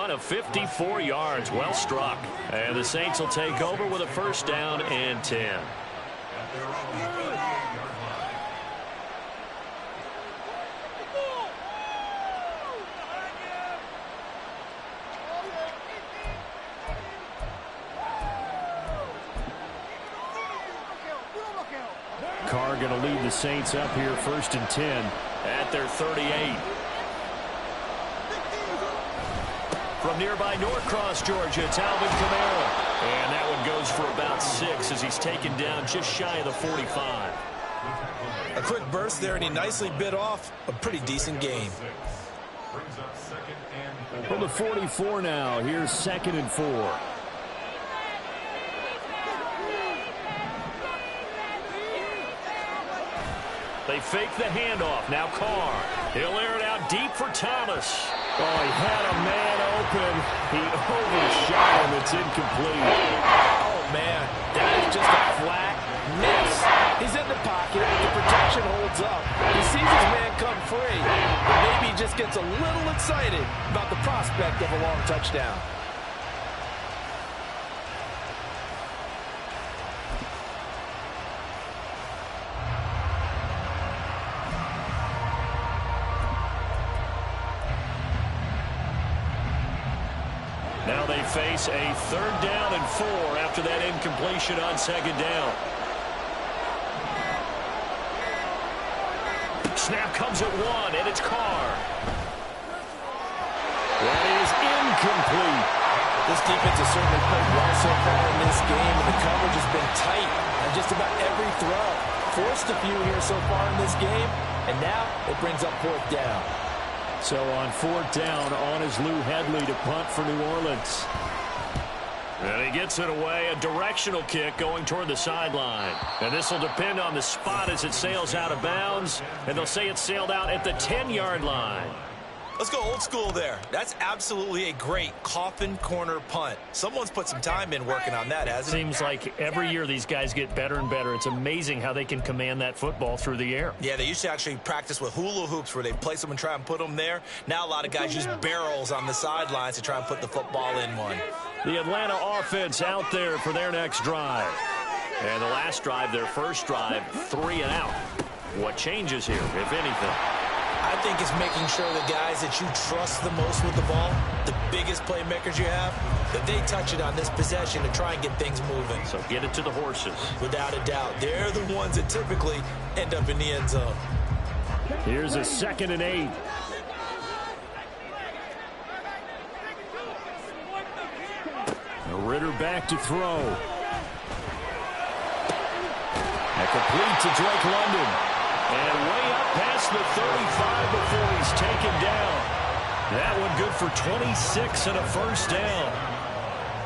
run of 54 yards. Well struck. And the Saints will take over with a first down and 10. Carr going to lead the Saints up here first and 10 at their 38. From nearby Norcross, Georgia, it's Alvin Kamara. And that one goes for about 6 as he's taken down just shy of the 45. A quick burst there, and he nicely bit off a pretty decent gain. From the 44 now, here's 2nd and 4. They fake the handoff. Now Carr. He'll air it out deep for Thomas. Oh, he had a man open. He overshot him. It's incomplete. Oh, man. That is just a flat miss. He's in the pocket. The protection holds up. He sees his man come free. But maybe he just gets a little excited about the prospect of a long touchdown. Now they face a 3rd down and 4 after that incompletion on 2nd down. Snap comes at 1, and it's Carr. That is incomplete. This defense has certainly played well so far in this game, and the coverage has been tight on just about every throw. Forced a few here so far in this game, and now it brings up 4th down. So on 4th down, on is Lou Hedley to punt for New Orleans. And he gets it away, a directional kick going toward the sideline. And this will depend on the spot as it sails out of bounds. And they'll say it sailed out at the 10-yard line. Let's go old school there. That's absolutely a great coffin corner punt. Someone's put some time in working on that, hasn't it? Seems like every year these guys get better and better. It's amazing how they can command that football through the air. Yeah, they used to actually practice with hula hoops where they place them and try and put them there. Now a lot of guys use barrels on the sidelines to try and put the football in one. The Atlanta offense out there for their next drive. And the last drive, their first drive, 3 and out. What changes here, if anything? I think it's making sure the guys that you trust the most with the ball, the biggest playmakers you have, that they touch it on this possession to try and get things moving. So get it to the horses. Without a doubt. They're the ones that typically end up in the end zone. Here's a 2nd and 8. Ritter back to throw. A complete to Drake London. And way up past the 35 before he's taken down. That one good for 26 and a first down.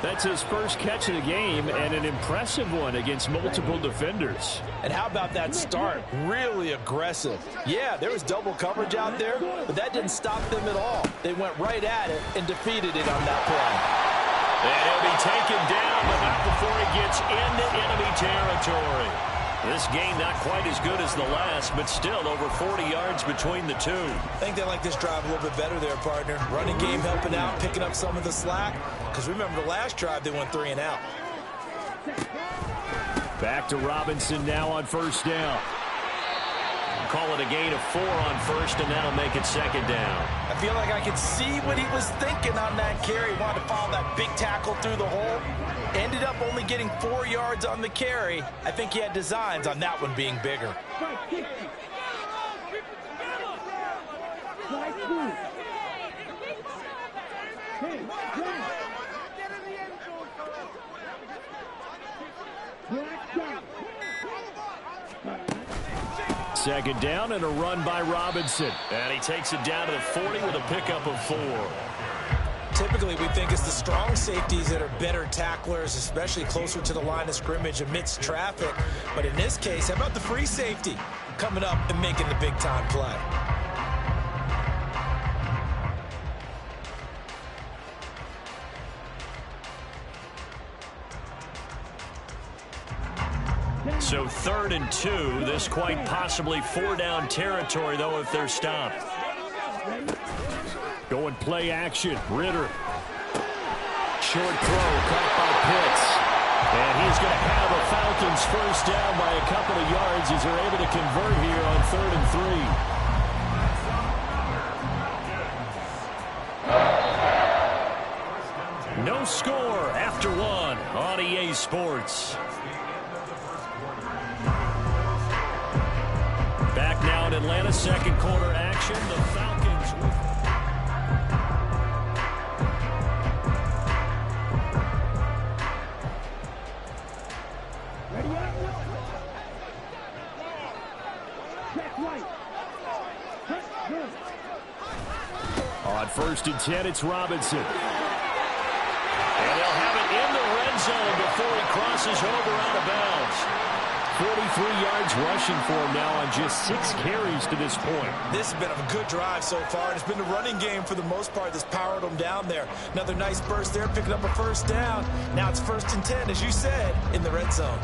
That's his first catch of the game, and an impressive one against multiple defenders. And how about that start? Really aggressive. Yeah, there was double coverage out there, but that didn't stop them at all. They went right at it and defeated it on that play. And he'll be taken down, but not before he gets into enemy territory. This game not quite as good as the last, but still over 40 yards between the two. I think they like this drive a little bit better there, partner. Running game helping out, picking up some of the slack. Because remember the last drive, they went 3 and out. Back to Robinson now on first down. Call it a gain of 4 on first, and that'll make it 2nd down. I feel like I could see what he was thinking on that carry. Wanted to follow that big tackle through the hole. Ended up only getting 4 yards on the carry. I think he had designs on that one being bigger. Second down and a run by Robinson. And he takes it down to the 40 with a pickup of 4. Typically, we think it's the strong safeties that are better tacklers, especially closer to the line of scrimmage amidst traffic. But in this case, how about the free safety coming up and making the big-time play? So 3rd and 2. This quite possibly 4-down territory, though, if they're stopped. Going play action. Ritter. short throw caught by Pitts. And he's going to have a Falcons first down by a couple of yards as they're able to convert here on 3rd and 3. No score after one on EA Sports. Back now in Atlanta, second quarter action. The Falcons on 1st and 10, it's Robinson. And they'll have it in the red zone before he crosses over out of bounds. 43 yards rushing for him now on just 6 carries to this point. This has been a good drive so far. It's been the running game for the most part that's powered them down there. Another nice burst there, picking up a first down. Now it's 1st and 10, as you said, in the red zone.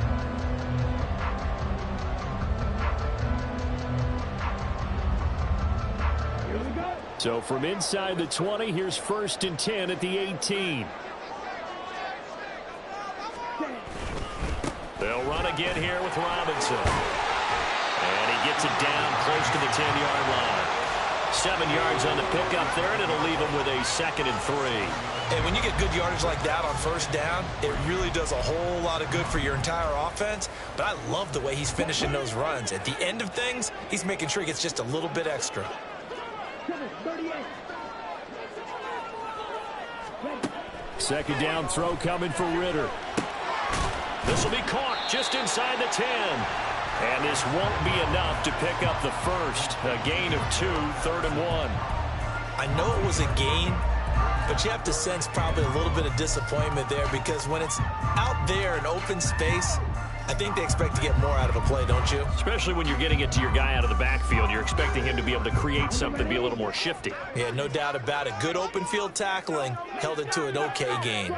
So from inside the 20, here's 1st and 10 at the 18. They'll run again here with Robinson. And he gets it down close to the 10-yard line. 7 yards on the pickup there, and it'll leave him with a 2nd and 3. And when you get good yardage like that on first down, it really does a whole lot of good for your entire offense. But I love the way he's finishing those runs. At the end of things, he's making sure he gets just a little bit extra. 2nd down throw coming for Ritter. This will be caught just inside the 10. And this won't be enough to pick up the first. A gain of 2, 3rd and 1. I know it was a gain, but you have to sense probably a little bit of disappointment there because when it's out there in open space, I think they expect to get more out of a play, don't you? Especially when you're getting it to your guy out of the backfield. You're expecting him to be able to create something, be a little more shifty. Yeah, no doubt about it. Good open field tackling held it to an okay gain.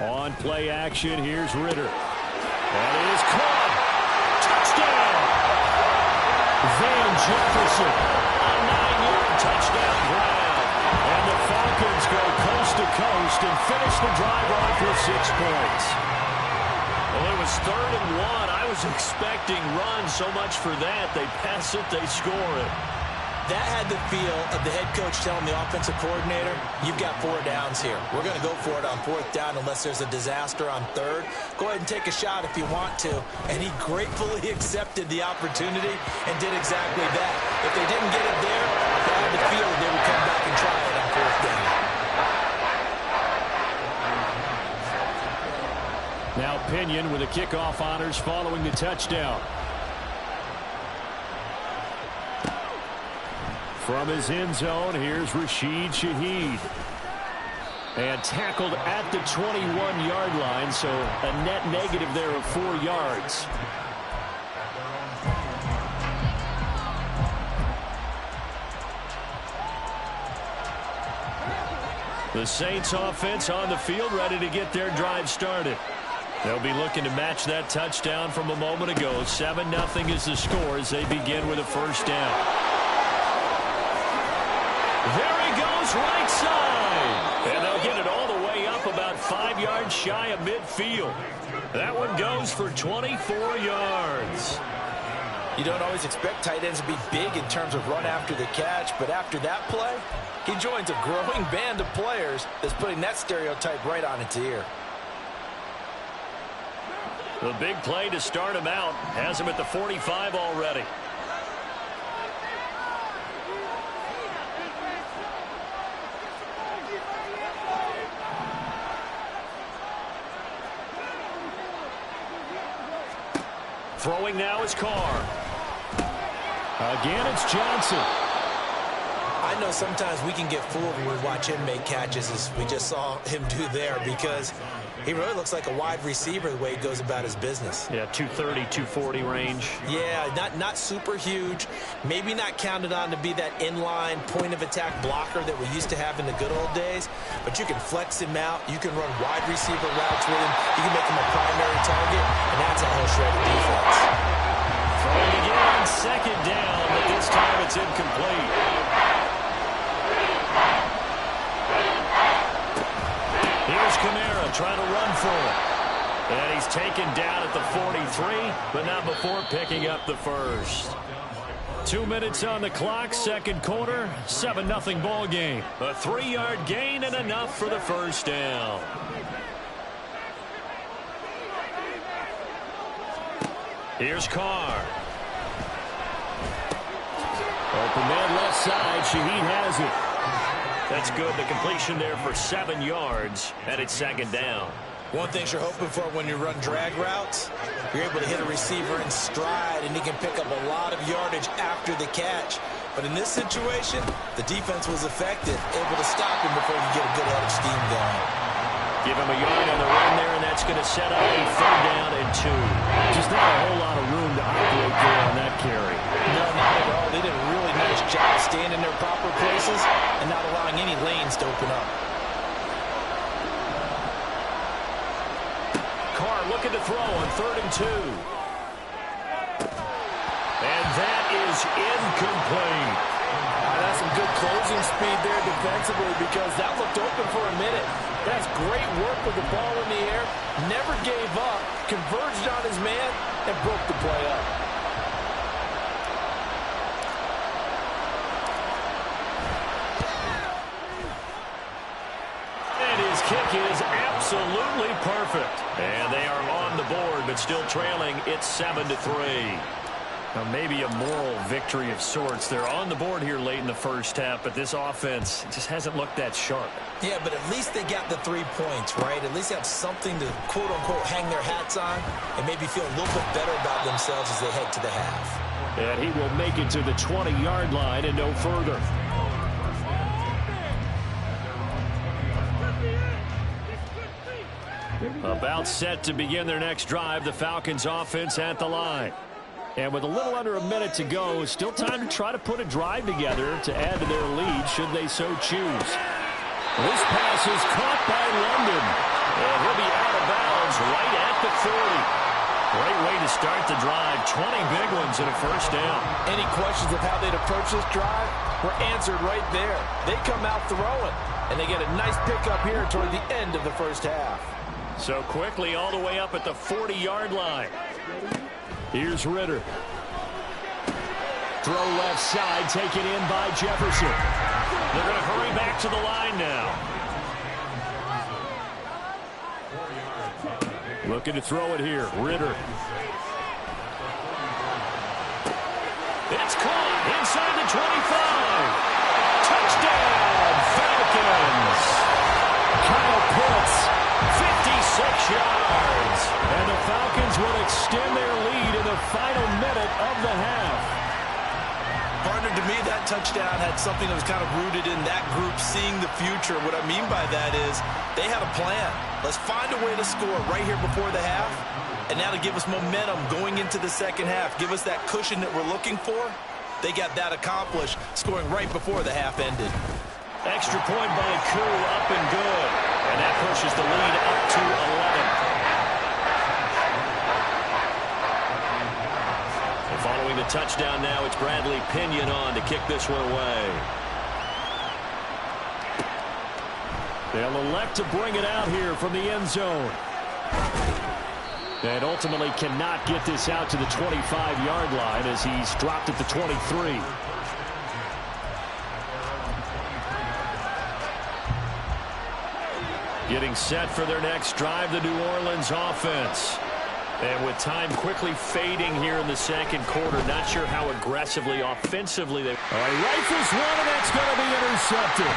On play action, here's Ritter. That is caught. Touchdown! Van Jefferson, a 9-yard touchdown grab. And the Falcons go coast to coast and finish the drive off with 6 points. Well, it was 3rd and 1. I was expecting runs so much for that. They pass it, they score it. That had the feel of the head coach telling the offensive coordinator, you've got 4 downs here. We're going to go for it on 4th down unless there's a disaster on 3rd. Go ahead and take a shot if you want to. And he gratefully accepted the opportunity and did exactly that. If they didn't get it there, they had the feel they would come back and try it on 4th down. Now Pinion with the kickoff honors following the touchdown. From his end zone, here's Rashid Shaheed. And tackled at the 21-yard line, so a net negative there of 4 yards. The Saints offense on the field ready to get their drive started. They'll be looking to match that touchdown from a moment ago. 7-0 is the score as they begin with a first down. There he goes right side. And they'll get it all the way up about 5 yards shy of midfield. That one goes for 24 yards. You don't always expect tight ends to be big in terms of run after the catch, but after that play, he joins a growing band of players that's putting that stereotype right on its ear. The big play to start him out has him at the 45 already. Throwing now is Carr. Again, it's Johnson. I know sometimes we can get fooled when we watch him make catches as we just saw him do there because he really looks like a wide receiver the way he goes about his business. Yeah, 230, 240 range. Yeah, not super huge. Maybe not counted on to be that inline point-of-attack blocker that we used to have in the good old days, but you can flex him out. You can run wide receiver routes with him. You can make him a primary target, and that's how he'll shred a defense. Throwing again, 2nd down, but this time it's incomplete. try to run for it. And he's taken down at the 43, but not before picking up the first. 2 minutes on the clock, second quarter, 7-0 ball game. A 3-yard gain and enough for the first down. Here's Carr. Open man left side. Shaheed has it. That's good. The completion there for 7 yards, and it's second down. One thing you're hoping for when you run drag routes, you're able to hit a receiver in stride, and he can pick up a lot of yardage after the catch. But in this situation, the defense was effective, able to stop him before you get a good head of steam going. Give him a yard on the run there, and that's going to set up a 3rd down and 2. Just not a whole lot of room to operate there on that carry. No, not at all. They did a really nice job staying in their proper places and not allowing any lanes to open up. Carr looking to throw on 3rd and 2. And that is incomplete. That's some good closing speed there defensively because that looked open for a minute. That's great work with the ball in the air. Never gave up, converged on his man, and broke the play up. And his kick is absolutely perfect. And they are on the board, but still trailing. It's 7-3. Now, maybe a moral victory of sorts. They're on the board here late in the first half, but this offense just hasn't looked that sharp. Yeah, but at least they got the 3 points, right? At least they have something to, quote-unquote, hang their hats on and maybe feel a little bit better about themselves as they head to the half. And he will make it to the 20-yard line and no further. About set to begin their next drive, the Falcons offense at the line. And with a little under a minute to go, still time to try to put a drive together to add to their lead should they so choose. This pass is caught by London. And he'll be out of bounds right at the 40. Great way to start the drive. 20 big ones and a first down. Any questions of how they'd approach this drive were answered right there. They come out throwing, and they get a nice pickup here toward the end of the first half. So quickly all the way up at the 40-yard line. Here's Ritter. Throw left side, taken in by Jefferson. They're going to hurry back to the line now. Looking to throw it here. Ritter. It's caught inside the 25. Touchdown, Falcons. Kyle Pitts. 56 yards. And the Falcons will extend their lead in the final minute of the half. Partner, to me, that touchdown had something that was kind of rooted in that group seeing the future. What I mean by that is they had a plan. Let's find a way to score right here before the half. And now to give us momentum going into the second half, give us that cushion that we're looking for. They got that accomplished, scoring right before the half ended. Extra point by Koo, up and good. And that pushes the lead up to 11. And following the touchdown now, it's Bradley Pinion on to kick this one away. They'll elect to bring it out here from the end zone. And ultimately cannot get this out to the 25-yard line as he's dropped at the 23. Getting set for their next drive, the New Orleans offense. And with time quickly fading here in the second quarter, not sure how aggressively, offensively they... Rifles one, and that's going to be intercepted.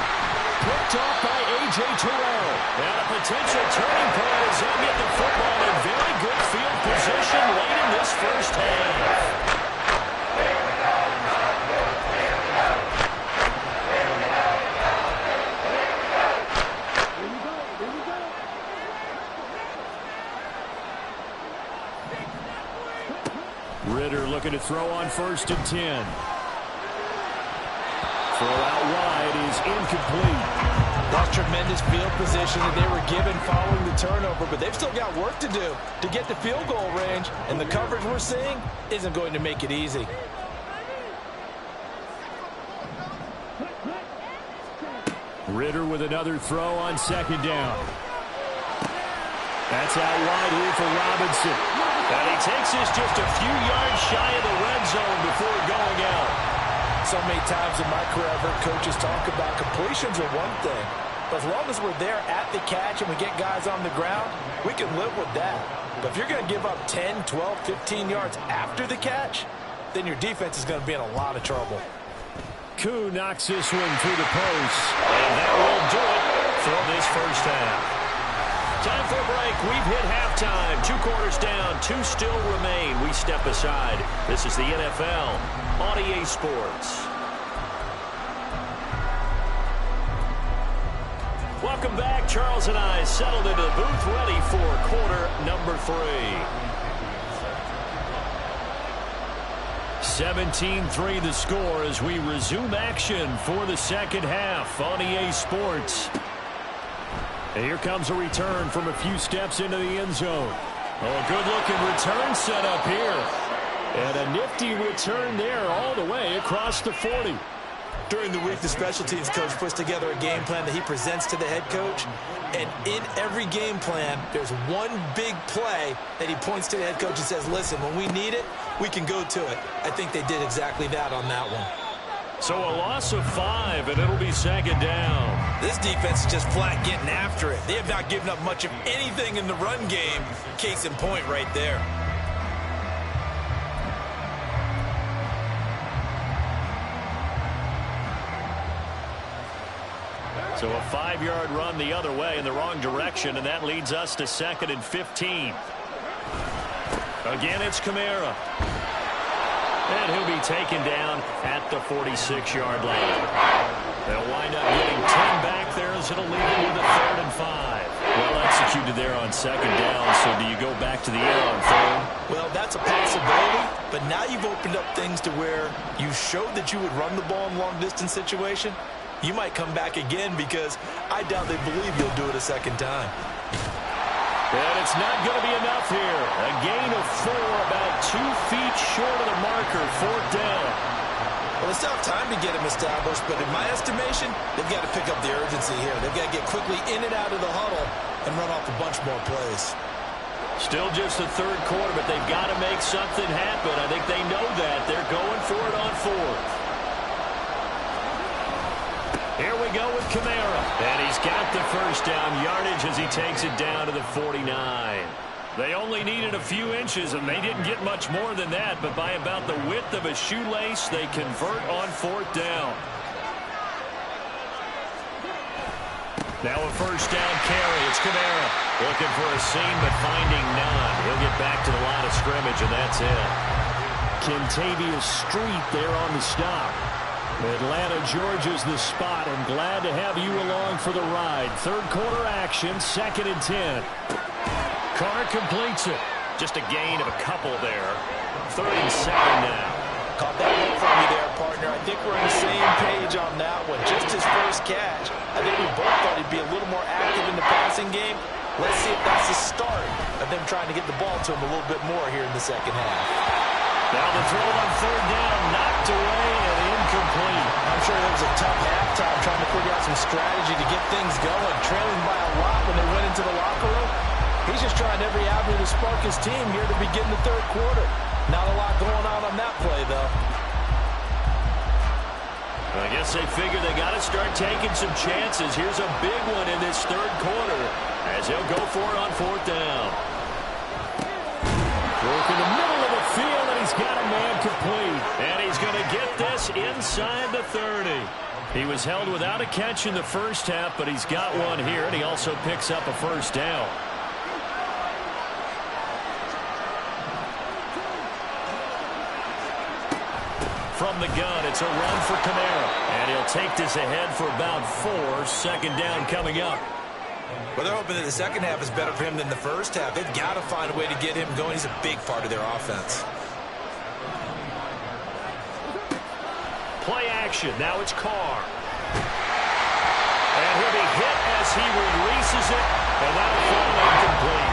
Picked off by A.J. Terrell. And a potential turning point as they get the football in very good field position late in this first half. Ritter looking to throw on 1st and 10. Throw out wide is incomplete. That's tremendous field position that they were given following the turnover, but they've still got work to do to get the field goal range, and the coverage we're seeing isn't going to make it easy. Ritter with another throw on 2nd down. That's out wide here for Robinson. And he takes this just a few yards shy of the red zone before going out. So many times in my career I've heard coaches talk about completions are one thing, but as long as we're there at the catch and we get guys on the ground, we can live with that. But if you're going to give up 10, 12, 15 yards after the catch, then your defense is going to be in a lot of trouble. Koo knocks this one through the post. And that will do it for this first half. Time for a break. We've hit halftime. 2 quarters down. 2 still remain. We step aside. This is the NFL on EA Sports. Welcome back. Charles and I settled into the booth ready for quarter number 3. 17-3 the score as we resume action for the second half on EA Sports. And here comes a return from a few steps into the end zone. Oh, good-looking return set up here. And a nifty return there all the way across the 40. During the week, the special teams coach puts together a game plan that he presents to the head coach. And in every game plan, there's one big play that he points to the head coach and says, listen, when we need it, we can go to it. I think they did exactly that on that one. So a loss of 5, and it'll be second down. This defense is just flat getting after it. They have not given up much of anything in the run game. Case in point right there. So a 5-yard run the other way in the wrong direction, and that leads us to 2nd and 15. Again, it's Kamara. And he'll be taken down at the 46-yard line. They'll wind up getting 10 back there as it'll leave them with a 3rd and 5. Well executed there on 2nd down, so do you go back to the air on 3rd? Well, that's a possibility, but now you've opened up things to where you showed that you would run the ball in long-distance situation. You might come back again because I doubt they believe you'll do it a second time. And it's not going to be enough here. A gain of 4, about 2 feet short of the marker, 4th down. Well, they still have time to get him established, but in my estimation, they've got to pick up the urgency here. They've got to get quickly in and out of the huddle and run off a bunch more plays. Still just the 3rd quarter, but they've got to make something happen. I think they know that. They're going for it on 4th. Here we go with Kamara. And he's got the first down yardage as he takes it down to the 49. They only needed a few inches, and they didn't get much more than that. But by about the width of a shoelace, they convert on 4th down. Now a first down carry. It's Kamara. Looking for a seam, but finding none. He'll get back to the line of scrimmage, and that's it. Kentavious Street there on the stop. Atlanta, Georgia's the spot. I'm glad to have you along for the ride. 3rd quarter action, 2nd and 10. Carr completes it. Just a gain of a couple there. 3rd and 7 now. Caught that one from you there, partner. I think we're on the same page on that one. Just his first catch. I think we both thought he'd be a little more active in the passing game. Let's see if that's the start of them trying to get the ball to him a little bit more here in the second half. Now the throw on 3rd down, knocked away and incomplete. I'm sure that was a tough halftime trying to figure out some strategy to get things going. Trailing by a lot when they went into the locker room. He's just trying every avenue to spark his team here to begin the 3rd quarter. Not a lot going on that play, though. I guess they figure they got to start taking some chances. Here's a big one in this 3rd quarter as he'll go for it on 4th down. Broke in the middle of the field, and he's got a man complete. And he's going to get this inside the 30. He was held without a catch in the first half, but he's got one here, and he also picks up a first down. From the gun, it's a run for Kamara. And he'll take this ahead for about 4. 2nd down coming up. Well, they're hoping that the second half is better for him than the first half. They've got to find a way to get him going. He's a big part of their offense. Play action. Now it's Carr. And he'll be hit as he releases it. And that'll fall incomplete.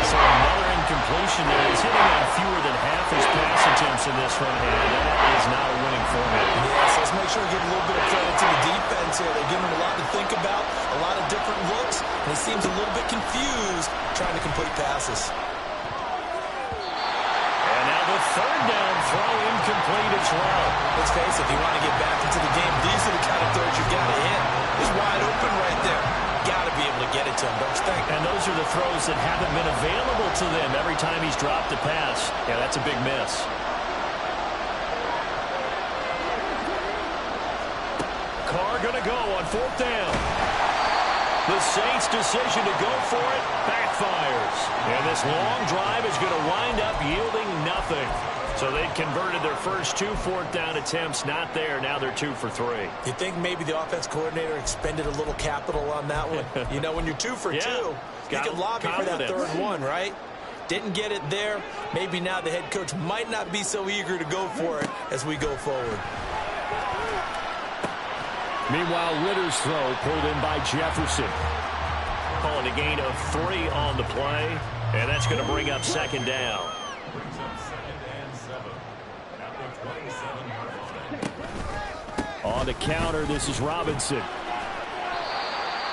So another incompletion there. He's hitting on fewer than half his pass attempts in this one, and that is not a winning formula. Yes, let's make sure we give a little bit of credit to the defense here. They're giving them a lot to think about, a lot of different looks, and he seems a little bit confused trying to complete passes. And now the third down throw incomplete as well. Let's face it, if you want to get back into the game, these are the kind of throws you got to hit. He's wide open right there. Got to be able to get it to him, don't you think? And those are the throws that haven't been available to them every time he's dropped a pass. Yeah, that's a big miss. Carr going to go on fourth down. The Saints' decision to go for it backfires. And this long drive is going to wind up yielding nothing. So they'd converted their first 2 fourth-down attempts. Not there. Now they're 2 for 3. You think maybe the offense coordinator expended a little capital on that one? You know, when you're 2 for 2, you can lobby for that third one, right? Didn't get it there. Maybe now the head coach might not be so eager to go for it as we go forward. Meanwhile, Ritter's throw pulled in by Jefferson. Calling a gain of 3 on the play. And that's going to bring up second down. On the counter, this is Robinson.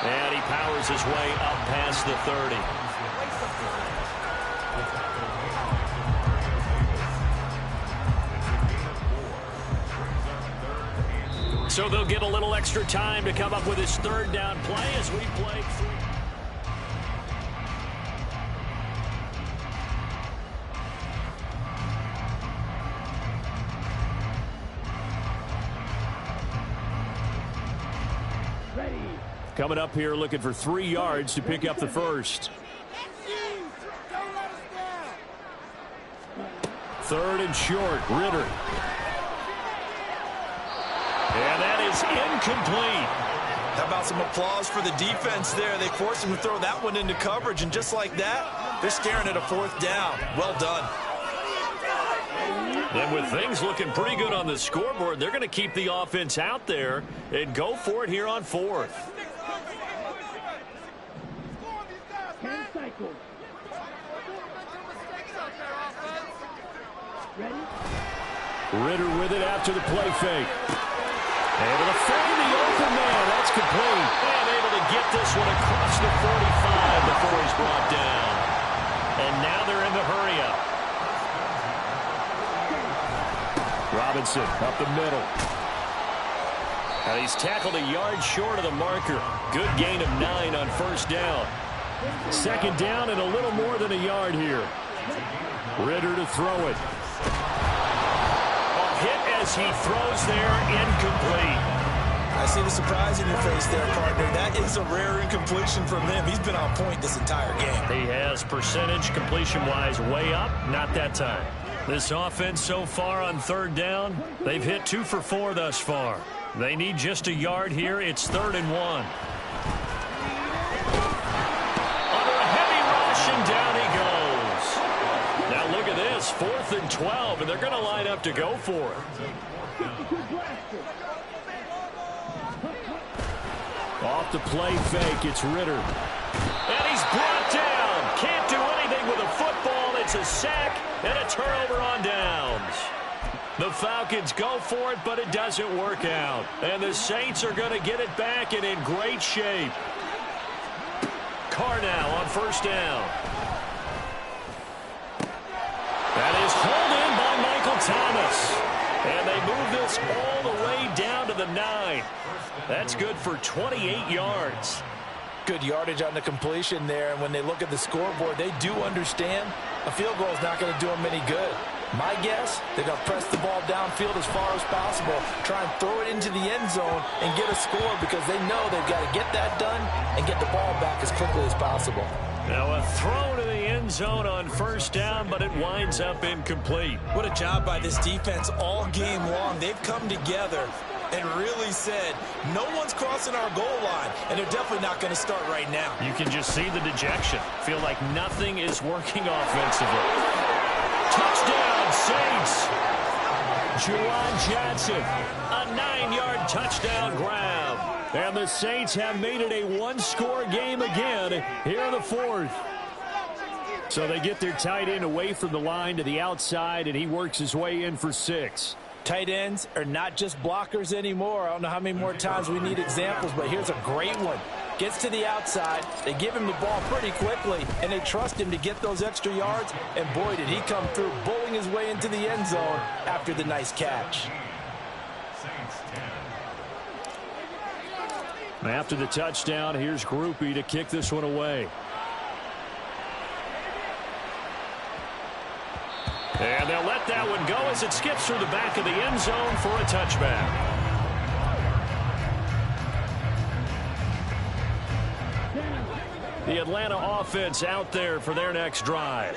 And he powers his way up past the 30. So they'll get a little extra time to come up with his third down play as we play through. Coming up here looking for 3 yards to pick up the first. Third and short, Ritter. And that is incomplete. How about some applause for the defense there? They forced him to throw that one into coverage, and just like that, they're staring at a fourth down. Well done. And with things looking pretty good on the scoreboard, they're going to keep the offense out there and go for it here on fourth. Ritter with it after the play fake. Able to find the open man. That's complete. And able to get this one across the 45 before he's brought down. And now they're in the hurry-up. Robinson up the middle. And he's tackled a yard short of the marker. Good gain of 9 on first down. Second down and a little more than a yard here. Ritter to throw it. Hit as he throws there, incomplete. I see the surprise in your face there, partner. That is a rare incompletion from him. He's been on point this entire game. He has percentage completion-wise way up, not that time. This offense so far on third down, they've hit 2 for 4 thus far. They need just a yard here. It's 3rd and 1. Under a heavy rush, and down he goes. Now look at this, 4th and 12, and they're going to line up to go for it. Off the play fake, it's Ritter. And he's brought down. Can't do anything with a football. It's a sack and a turnover on downs. The Falcons go for it, but it doesn't work out. And the Saints are going to get it back and in great shape. Carr now on first down. That is hauled in by Michael Thomas. And they move this all the way down to the 9. That's good for 28 yards. Good yardage on the completion there. And when they look at the scoreboard, they do understand a field goal is not going to do them any good. My guess, they're going to press the ball downfield as far as possible, try and throw it into the end zone and get a score because they know they've got to get that done and get the ball back as quickly as possible. Now a throw to the end zone on first down, but it winds up incomplete. What a job by this defense all game long. They've come together and really said, no one's crossing our goal line, and they're definitely not going to start right now. You can just see the dejection. Feel like nothing is working offensively. Touchdown, Saints. Juwan Johnson, a 9-yard touchdown grab. And the Saints have made it a one-score game again here in the fourth. So they get their tight end away from the line to the outside, and he works his way in for 6. Tight ends are not just blockers anymore. I don't know how many more times we need examples, but here's a great one. Gets to the outside. They give him the ball pretty quickly, and they trust him to get those extra yards. And boy, did he come through, bowling his way into the end zone after the nice catch. After the touchdown, here's Groupie to kick this one away. And they'll let that one go as it skips through the back of the end zone for a touchback. The Atlanta offense out there for their next drive.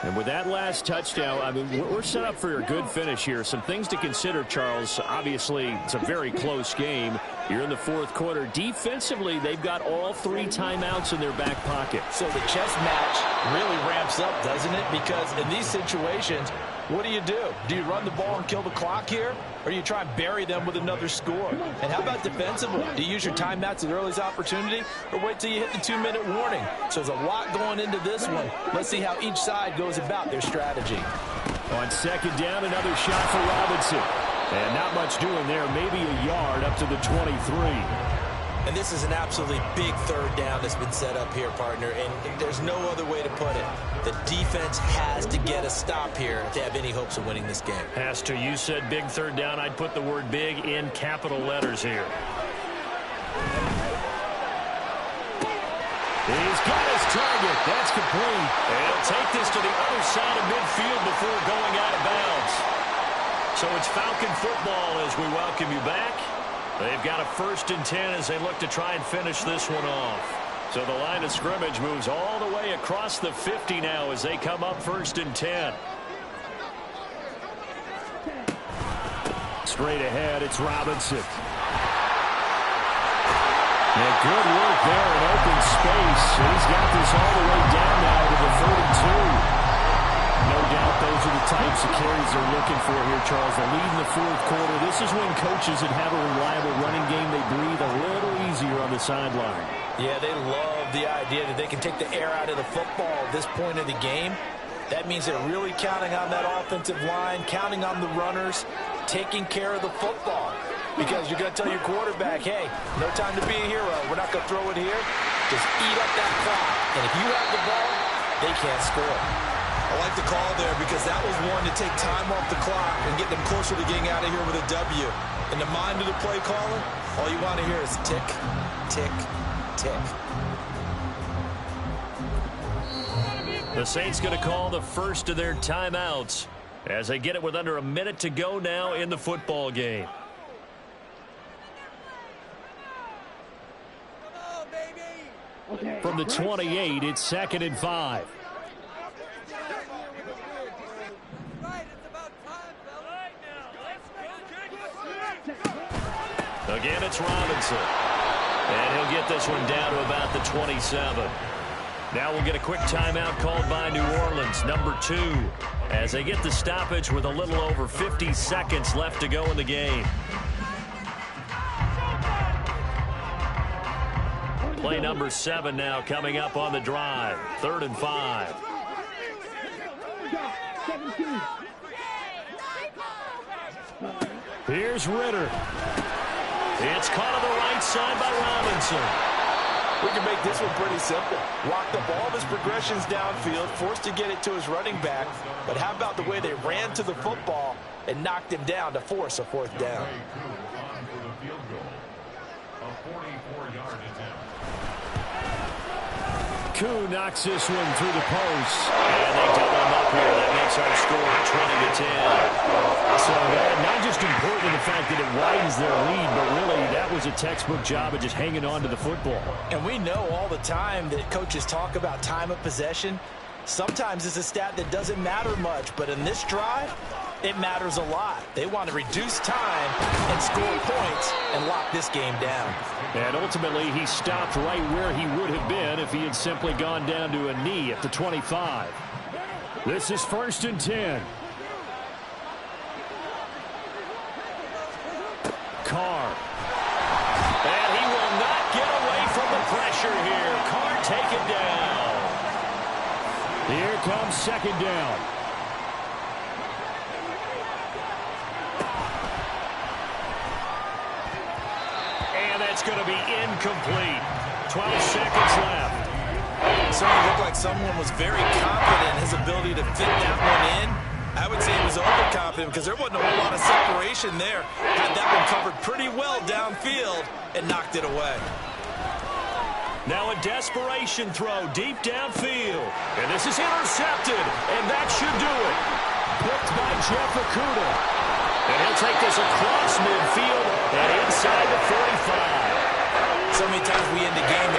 And with that last touchdown, I mean, we're set up for a good finish here. Some things to consider, Charles. Obviously, it's a very close game. You're in the fourth quarter. Defensively, they've got all 3 timeouts in their back pocket. So the chess match really ramps up, doesn't it? Because in these situations, what do? Do you run the ball and kill the clock here? Or do you try and bury them with another score? And how about defensively? Do you use your timeouts at earliest opportunity? Or wait till you hit the 2-minute warning? So there's a lot going into this one. Let's see how each side goes about their strategy. On second down, another shot for Robinson. And not much doing there. Maybe a yard up to the 23. And this is an absolutely big third down that's been set up here, partner. And there's no other way to put it. The defense has to get a stop here to have any hopes of winning this game. Has to. You said big third down. I'd put the word big in capital letters here. He's got his target. That's complete. And he'll take this to the other side of midfield before going out of bounds. So it's Falcon football as we welcome you back. They've got a 1st and 10 as they look to try and finish this one off. So the line of scrimmage moves all the way across the 50 now as they come up 1st and 10. Straight ahead, it's Robinson. And good work there in open space. He's got this all the way down now to the 32. No doubt those are the types of carries they're looking for here, Charles. The lead in the fourth quarter. This is when coaches that have a reliable running game, they breathe a little easier on the sideline. Yeah, they love the idea that they can take the air out of the football at this point of the game. That means they're really counting on that offensive line, counting on the runners, taking care of the football. Because you're going to tell your quarterback, hey, no time to be a hero. We're not going to throw it here. Just eat up that clock. And if you have the ball, they can't score. I like the call there because that was one to take time off the clock and get them closer to getting out of here with a W. In the mind of the play caller, all you want to hear is tick, tick, tick. The Saints going to call the first of their timeouts as they get it with under a minute to go now in the football game. From the 28, it's 2nd and 5. Again, it's Robinson. And he'll get this one down to about the 27. Now we'll get a quick timeout called by New Orleans, number 2, as they get the stoppage with a little over 50 seconds left to go in the game. Play number 7 now coming up on the drive. 3rd and 5. Here's Ritter. It's caught on the right side by Robinson. We can make this one pretty simple. Locked up all of his progressions downfield, forced to get it to his running back. But how about the way they ran to the football and knocked him down to force a 4th down? Koo knocks this one through the post. And they double him up here. That makes our score 20-10. So not just important in the fact that it widens their lead, but really that was a textbook job of just hanging on to the football. And we know all the time that coaches talk about time of possession. Sometimes it's a stat that doesn't matter much, but in this drive, it matters a lot. They want to reduce time and score points and lock this game down. And ultimately, he stopped right where he would have been if he had simply gone down to a knee at the 25. This is 1st and 10. Carr. And he will not get away from the pressure here. Carr taken down. Here comes 2nd down. That's going to be incomplete. 12 seconds left. Certainly looked like someone was very confident in his ability to fit that one in. I would say he was overconfident because there wasn't a whole lot of separation there. Had that one covered pretty well downfield and knocked it away. Now a desperation throw deep downfield. And this is intercepted, and that should do it. Picked by Jeff Okudah. And he'll take this across midfield and inside the 45. So many times we end the game